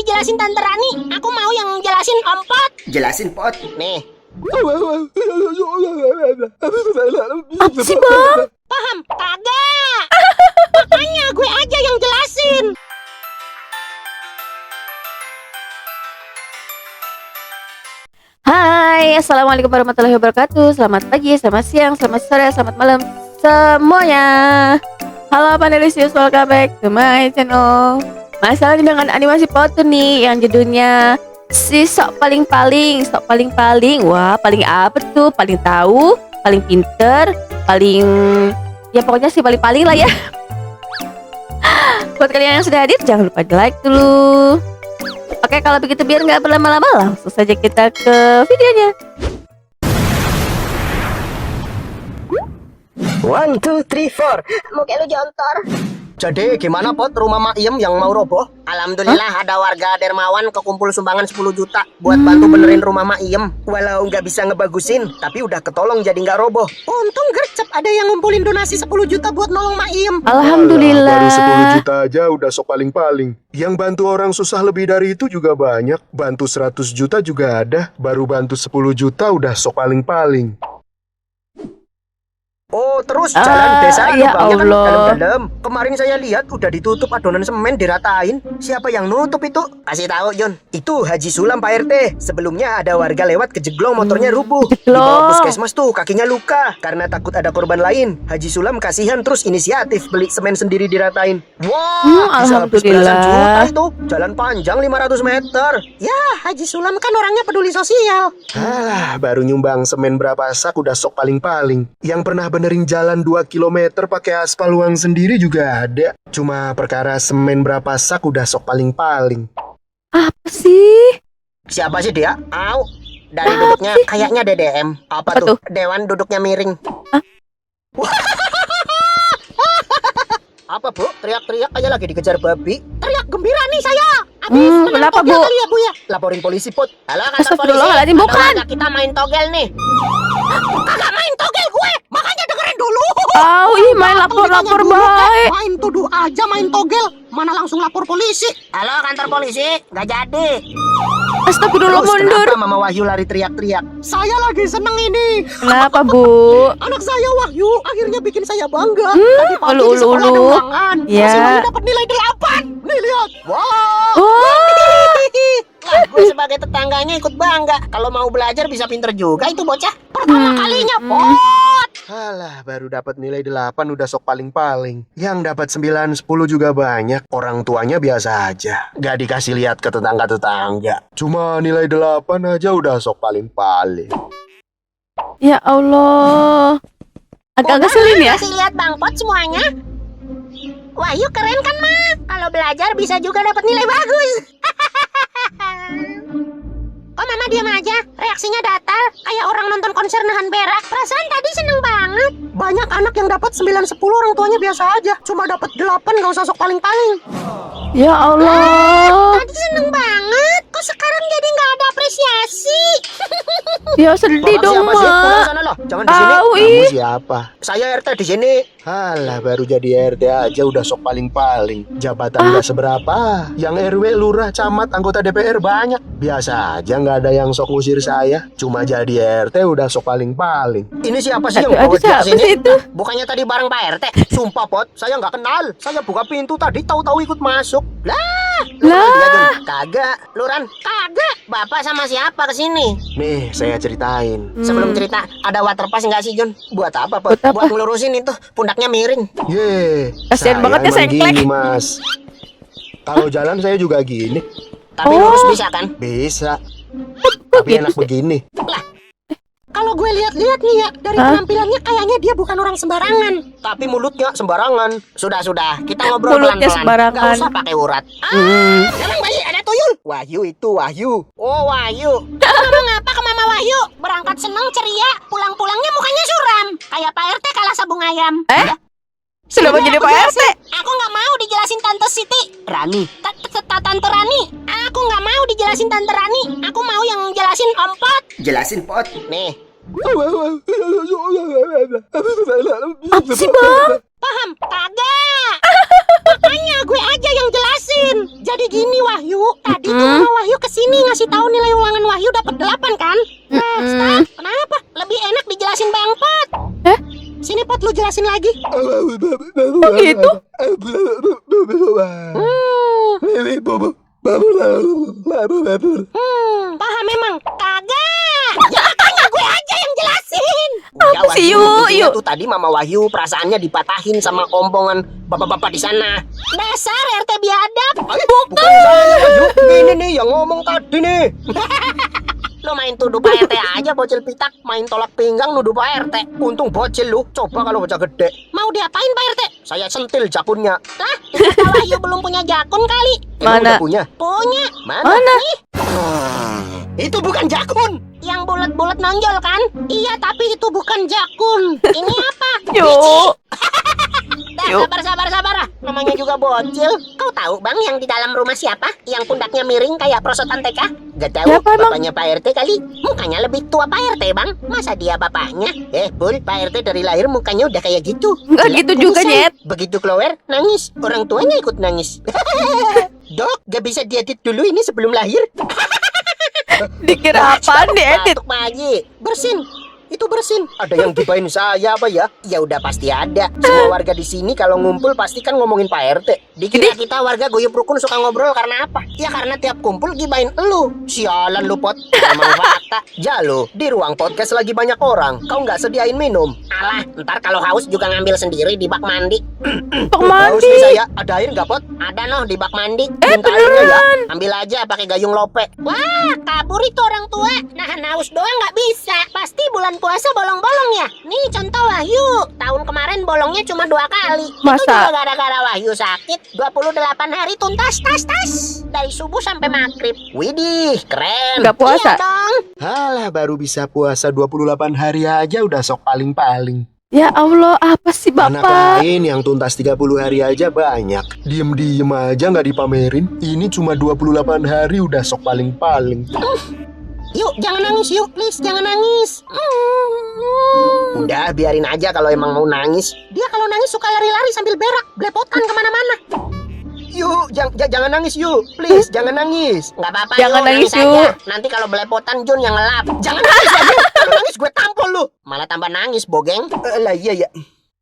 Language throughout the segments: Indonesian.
dijelasin Tante Rani. Aku mau yang jelasin Om Pot. Jelasin Pot. Nih. Apa sih, Bang? Paham? Kagak. Makanya gue aja yang jelasin. Hai, assalamualaikum warahmatullahi wabarakatuh. Selamat pagi, selamat siang, selamat sore, selamat malam semuanya. Halo panelisius, welcome back to my channel. Masih dengan animasi foto nih yang judulnya si sok paling-paling. Wah, paling apa tuh? Paling tahu, paling pinter, paling ya pokoknya sih paling-paling lah ya. Buat kalian yang sudah hadir, jangan lupa di like dulu. Oke, kalau begitu biar nggak berlama-lama, langsung saja kita ke videonya. 1, 2, 3, 4. Muka lu jontor. Jadi gimana Pot rumah Mak Iem yang mau roboh? Alhamdulillah ada warga dermawan kekumpul sumbangan 10 juta buat bantu benerin rumah Mak Iem. Walau nggak bisa ngebagusin, tapi udah ketolong jadi nggak roboh. Untung gercep ada yang ngumpulin donasi 10 juta buat nolong Mak Iem. Alhamdulillah. Baru 10 juta aja udah sok paling-paling. Yang bantu orang susah lebih dari itu juga banyak. Bantu 100 juta juga ada. Baru bantu 10 juta udah sok paling-paling. Oh, terus jalan desa itu ya banyak kan Allah. dalam-dalam. Kemarin saya lihat udah ditutup adonan semen diratain. Siapa yang nutup itu? Kasih tahu, Yon. Itu Haji Sulam Pak RT. Sebelumnya ada warga lewat kejeglong motornya rubuh. Dibawa puskesmas tuh kakinya luka karena takut ada korban lain. Haji Sulam kasihan terus inisiatif beli semen sendiri diratain. Wah, bisa habis belasan juta itu. Jalan panjang 500 meter. Ya, Haji Sulam kan orangnya peduli sosial. Baru nyumbang semen berapa sak udah sok paling-paling. Yang pernah benerin jalan 2 km pakai aspal uang sendiri juga ada. Cuma perkara semen berapa sak udah sok paling-paling. Apa sih? Siapa sih dia? Au. Dari duduknya kayaknya DDM. Apa tuh? Dewan duduknya miring. Apa Bu? Teriak-teriak kayak lagi dikejar babi. Teriak gembira nih saya. Kenapa Bu? Kali ya, Bu ya? Laporin polisi Put. Halo kantor polisi. Astagfirullahaladzim, bukan. Ada kita main togel nih. Kagak main togel gue. Makanya dengerin dulu. Main lapor-lapor baik. Main tuduh aja main togel. Mana langsung lapor polisi. Halo kantor polisi. Gak jadi. Astagfirullah, Terus mundur. kenapa Mama Wahyu lari teriak-teriak? Saya lagi seneng ini. Kenapa Bu? Anak saya Wahyu akhirnya bikin saya bangga. Tadi pagi ulu, di sekolah ulu. ada ulangan. Ya. Masih Wahyu dapat nilai 8. Nih lihat. Wow. Lah, gue sebagai tetangganya ikut bangga. Kalau mau belajar bisa pinter juga itu bocah. Pertama kalinya, Pot. Alah, baru dapat nilai 8 udah sok paling-paling. Yang dapat 9, 10 juga banyak. Orang tuanya biasa aja. Gak dikasih lihat ke tetangga-tetangga. Cuma nilai 8 aja udah sok paling-paling. Ya Allah. Agak ngeselin ya. Kasih lihat Bang Pot semuanya. Wahyu keren kan, Ma? Kalau belajar bisa juga dapat nilai bagus. Kok Mama diam aja? Reaksinya datar, kayak orang nonton konser nahan berak. Perasaan tadi seneng banget. Banyak anak yang dapat 9, 10 orang tuanya biasa aja. Cuma dapat 8 gak usah sok paling-paling. Ya Allah. Tadi seneng banget. Kok sekarang jadi gak ada apresiasi? Ya sedih Bapak dong, siapa sih? Pulang Mak. sana loh. Jangan di sini. Tahu Kamu ih. siapa? Saya RT di sini. Alah, baru jadi RT aja udah sok paling-paling. Jabatan gak seberapa. Yang RW, lurah, camat, anggota DPR banyak. Biasa aja gak ada yang sok ngusir saya. Cuma jadi RT udah sok paling-paling. Ini siapa sih yang Aduh, bawa dia siapa sini? sih itu? Bukannya tadi bareng Pak RT? Sumpah Pot, saya nggak kenal. Saya buka pintu tadi tahu-tahu ikut masuk. Lah, kagak. Luran, kagak. Bapak sama siapa kesini? Nih, saya ceritain. Sebelum cerita, ada waterpass nggak sih Jun? Buat apa Pot? Buat apa? Buat ngelurusin itu, pundaknya miring. Ye, Kasian saya banget ya, emang sengklek. gini, Mas. Kalau jalan saya juga gini. Tapi lurus bisa kan? Bisa. Tapi enak begini. Kalau gue lihat-lihat nih ya, dari penampilannya kayaknya dia bukan orang sembarangan. Tapi mulutnya sembarangan. Sudah, kita ngobrol Mulutnya pelan-pelan. sembarangan. Nggak usah pakai urat. Emang bayi ada tuyul? Wahyu itu Wahyu. Oh Wahyu. Ngomong apa ke Mama Wahyu? Berangkat seneng ceria, pulang-pulangnya mukanya suram. Kayak Pak RT kalah sabung ayam. Sudah mau Sini, jadi aku Pak RT. jelasin. Aku nggak mau dijelasin Tante Siti. Rani. Tante Rani. Aku nggak mau dijelasin Tante Rani. Aku mau yang jelasin Om Pot. Jelasin Pot. Nih. Apa sih, Bang? Paham? Kagak. Makanya gue aja yang jelasin. Jadi gini Wahyu, tadi Itu Mama Wahyu kesini ngasih tahu nilai ulangan Wahyu dapat 8 kan? Nah, Star, kenapa? Lebih enak dijelasin Bang Pot. Hah? Sini Pot, lu jelasin lagi. Oh gitu? Paham memang? Kagak. Ya makanya gue aja yang jelasin. Ya, Apa sih, Wahyu, Yu? intinya Yu. tuh tadi Mama Wahyu perasaannya dipatahin sama omongan bapak-bapak di sana. Dasar RT biadab. Bukan saya, Wahyu. Ini nih yang ngomong tadi nih. Lo main tuduh Pak RT aja bocil pitak, main tolak pinggang nuduh Pak RT. Untung bocil lu, coba kalau bocah gede. Mau diapain Pak RT? Saya sentil jakunnya. Lah, Pak Wahyu belum punya jakun kali. Emang Mana? udah punya? Punya. Mana? Itu bukan jakun. Yang bulat-bulat nonjol kan? Iya, tapi itu bukan jakun. Ini apa? Yuk. Dah, Yuk. sabar. Namanya juga bocil. Kau tahu Bang yang di dalam rumah siapa? Yang pundaknya miring kayak prosotan TK? Gak tahu, Siapa emang? bapaknya Pak RT kali. Mukanya lebih tua Pak RT Bang. Masa dia bapaknya? Bul, Pak RT dari lahir mukanya udah kayak gitu. Enggak Jelek gitu juga, pingsan. Nyet. Begitu keluar, nangis. Orang tuanya ikut nangis. Dok, gak bisa diedit dulu ini sebelum lahir? Dikira apaan diedit? Batuk Pak Haji. Bersin. Itu bersin. Ada yang gibahin saya apa ya? Ya udah pasti ada. Semua warga di sini kalau ngumpul pasti kan ngomongin Pak RT. Dikira kita warga guyup rukun suka ngobrol karena apa? Ya karena tiap kumpul gibahin elu. Sialan lu Pot. Emang fakta. Jalo, di ruang podcast lagi banyak orang. Kau nggak sediain minum? Alah, ntar kalau haus juga ngambil sendiri di bak mandi. Pak Haus mandi. nih saya. Ada air nggak Pot? Ada noh di bak mandi. Minta airnya ya. Ambil aja pakai gayung lope. Wah, kabur itu orang tua. Nahan haus doang nggak bisa. Pasti bulan puasa bolong-bolong ya. Nih contoh Wahyu. Tahun kemarin bolongnya cuma 2 kali. Itu Masa? juga gara-gara Wahyu sakit. 28 hari tuntas tas. Dari subuh sampai maghrib. Widih, keren. Enggak puasa. Iya dong. Halah, baru bisa puasa 28 hari aja udah sok paling-paling. Ya Allah, apa sih Anak Bapak? lain yang tuntas 30 hari aja banyak. Diem-diem aja nggak dipamerin. Ini cuma 28 hari udah sok paling-paling. Yuk, jangan nangis yuk, please, jangan nangis. Udah, biarin aja kalau emang mau nangis. Dia kalau nangis suka lari-lari sambil berak, belepotan kemana-mana. Yuk, jangan nangis yuk. Please, jangan nangis. Nggak apa-apa, Jangan yuk, nangis, aja. yuk. Nanti kalau belepotan Jun yang ngelap. Jangan nangis lagi. Kalau nangis gue tampol lu. Malah tambah nangis, bogeng. Lah iya ya.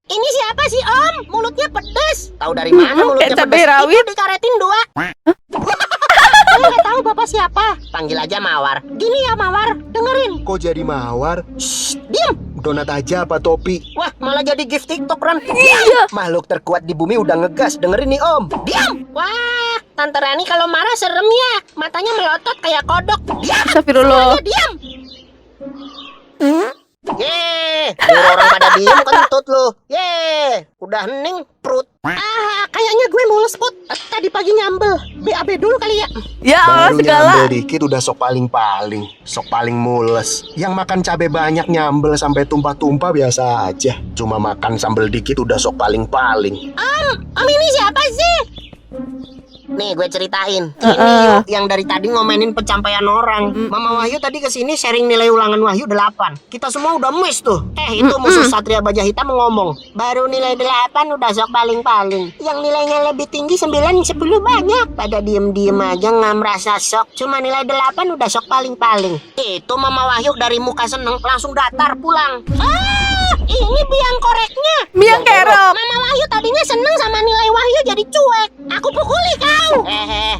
Ini siapa sih Om? Mulutnya pedes. Tahu dari mana mulutnya Kayak cabai pedes? rawit. Itu dikaretin 2. Saya nggak tahu bapak siapa. Panggil aja Mawar. Gini ya Mawar, dengerin. Kok jadi mawar? Shh, diam. Donat aja apa topi? Wah, malah jadi gift TikTok Ran. Iya. Makhluk terkuat di bumi udah ngegas. Dengerin nih Om. Diam. Wah, Tante Rani kalau marah serem ya. Matanya melotot kayak kodok. Diam. Astagfirullah. Diam. Nyuruh orang pada diem kentut lu. Udah hening perut. Kayaknya gue mules Put. Tadi pagi nyambel. BAB dulu kali ya. Ya Allah Baru segala. nyambel dikit udah sok paling-paling. Sok paling mules. Yang makan cabai banyak nyambel sampai tumpah-tumpah biasa aja. Cuma makan sambel dikit udah sok paling-paling. Om ini siapa sih? Nih gue ceritain. Ini Heeh. yuk, yang dari tadi ngomenin pencapaian orang. Mama Wahyu tadi kesini sharing nilai ulangan Wahyu 8. Kita semua udah miss tuh. Itu musuh Satria Baja Hitam ngomong. Baru nilai 8 udah sok paling-paling. Yang nilainya lebih tinggi 9, 10 banyak. Pada diem-diem aja nggak merasa sok. Cuma nilai 8 udah sok paling-paling. Itu Mama Wahyu dari muka seneng langsung datar pulang. Ini biang koreknya. Biang kerok. Mama Wahyu tadinya seneng sama nilai Wahyu jadi cuek. Aku pukuli kau.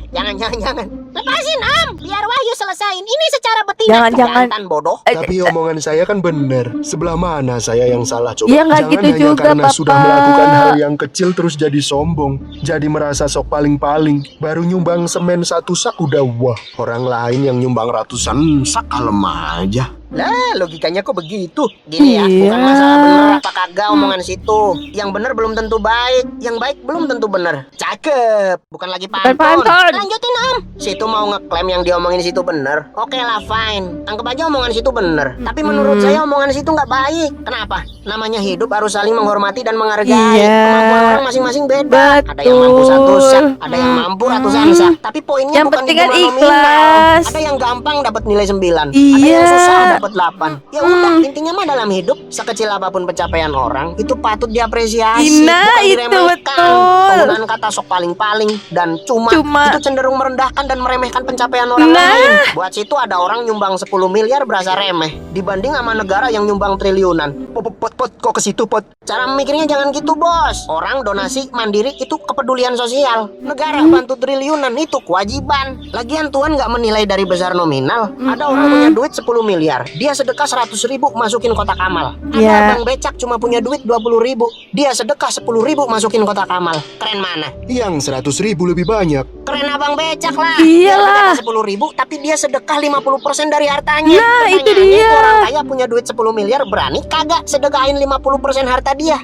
Jangan. Lepasin Om. Biar Wahyu selesain. Ini secara betina. Jangan. Jantan bodoh. Tapi omongan saya kan bener. Sebelah mana saya yang salah coba? Ya, nggak Jangan gitu hanya juga, karena Papa. sudah melakukan hal yang kecil terus jadi sombong. Jadi merasa sok paling-paling. Baru nyumbang semen 1 sak udah wah. Orang lain yang nyumbang ratusan sak kalem aja. Lah, logikanya kok begitu? Gini ya, Iya. bukan masalah bener apa kagak omongan situ. Yang bener belum tentu baik, yang baik belum tentu bener. Cakep, bukan lagi Bukan pantun. pantun. Lanjutin Om. Situ mau ngeklaim yang diomongin situ bener. Oke lah, fine. Anggap aja omongan situ bener. Tapi menurut saya omongan situ nggak baik. Kenapa? Namanya hidup harus saling menghormati dan menghargai. Iya. Kemampuan orang masing-masing beda. Betul. Ada yang mampu 1 sak, ada yang mampu ratusan sak. Tapi poinnya Yang bukan penting di kan jumlah nominal. ikhlas. Ada yang gampang dapat nilai 9. Ada Iya. yang susah dapat 8. Ya udah, intinya mah dalam hidup sekecil apapun pencapaian orang itu patut diapresiasi, Nah, bukan itu diremehkan. betul. Penggunaan kata sok paling-paling dan cuma Cuma. itu cenderung merendahkan dan meremehkan pencapaian orang lain. Buat situ ada orang nyumbang 10 miliar berasa remeh dibanding sama negara yang nyumbang triliunan. Pot, kok ke situ, Pot? Cara mikirnya jangan gitu, bos. Orang donasi mandiri itu kepedulian sosial. Negara bantu triliunan itu kewajiban. Lagian Tuhan nggak menilai dari besar nominal. Ada orang punya duit 10 miliar, dia sedekah 100.000 masukin kotak amal. Ada Iya. abang becak cuma punya duit 20.000, dia sedekah 10.000 masukin kotak amal. Keren mana? Yang 100.000 lebih banyak. Keren abang becak lah. Iyalah. Dia sedekah 10.000 tapi dia sedekah 50% dari hartanya. Nah, itu Pertanyaannya, dia. orang kaya punya duit 10 miliar berani kagak sedekahin 50% harta dia?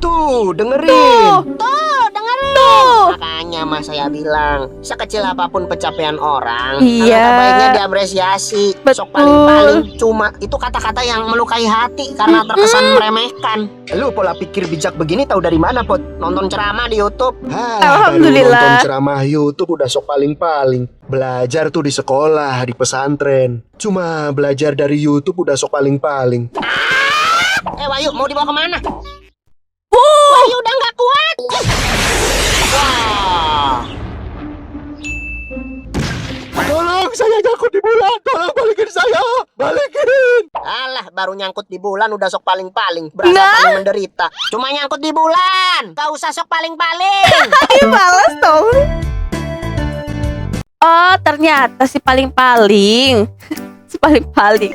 Tuh, dengerin. Tuh, dengerin. Makanya mas saya bilang, sekecil apapun pencapaian orang, Iya. alangkah baiknya diapresiasi. Sok Betul. paling-paling cuma itu kata-kata yang melukai hati karena terkesan meremehkan. Lu pola pikir bijak begini tahu dari mana, Pot? Nonton ceramah di YouTube. Alhamdulillah. Baru nonton ceramah YouTube udah sok paling-paling. Belajar tuh di sekolah, di pesantren. Cuma belajar dari YouTube udah sok paling-paling. Wahyu, mau dibawa kemana? Wahyu udah nggak kuat. Wah. Tolong, saya nyangkut di bulan. Tolong balikin saya. Balikin. Alah, baru nyangkut di bulan udah sok paling-paling. Berasa paling menderita. Cuma nyangkut di bulan. Gak usah sok paling-paling. Balas dong. Oh, ternyata si paling-paling. Si paling-paling.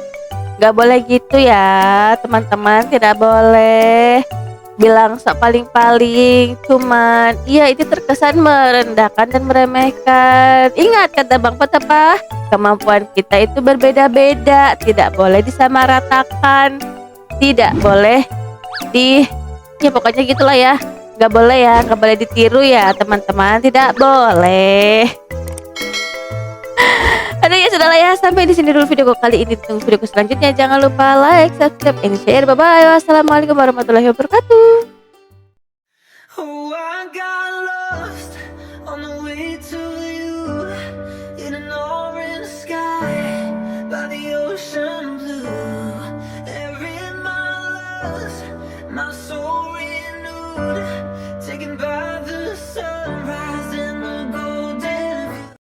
Gak boleh gitu ya, teman-teman. Tidak boleh bilang sok paling-paling. Cuman, iya itu terkesan merendahkan dan meremehkan. Ingat kata Bang Pot apa? Kemampuan kita itu berbeda-beda. Tidak boleh disamaratakan. Tidak boleh ya pokoknya gitulah ya. Gak boleh ya, gak boleh ditiru ya teman-teman. Tidak boleh. Aduh ya sudahlah ya, sampai di sini dulu videoku kali ini. Tunggu videoku selanjutnya. Jangan lupa like, subscribe, and share. Bye bye. Wassalamualaikum warahmatullahi wabarakatuh. Oh, I got lost on the way to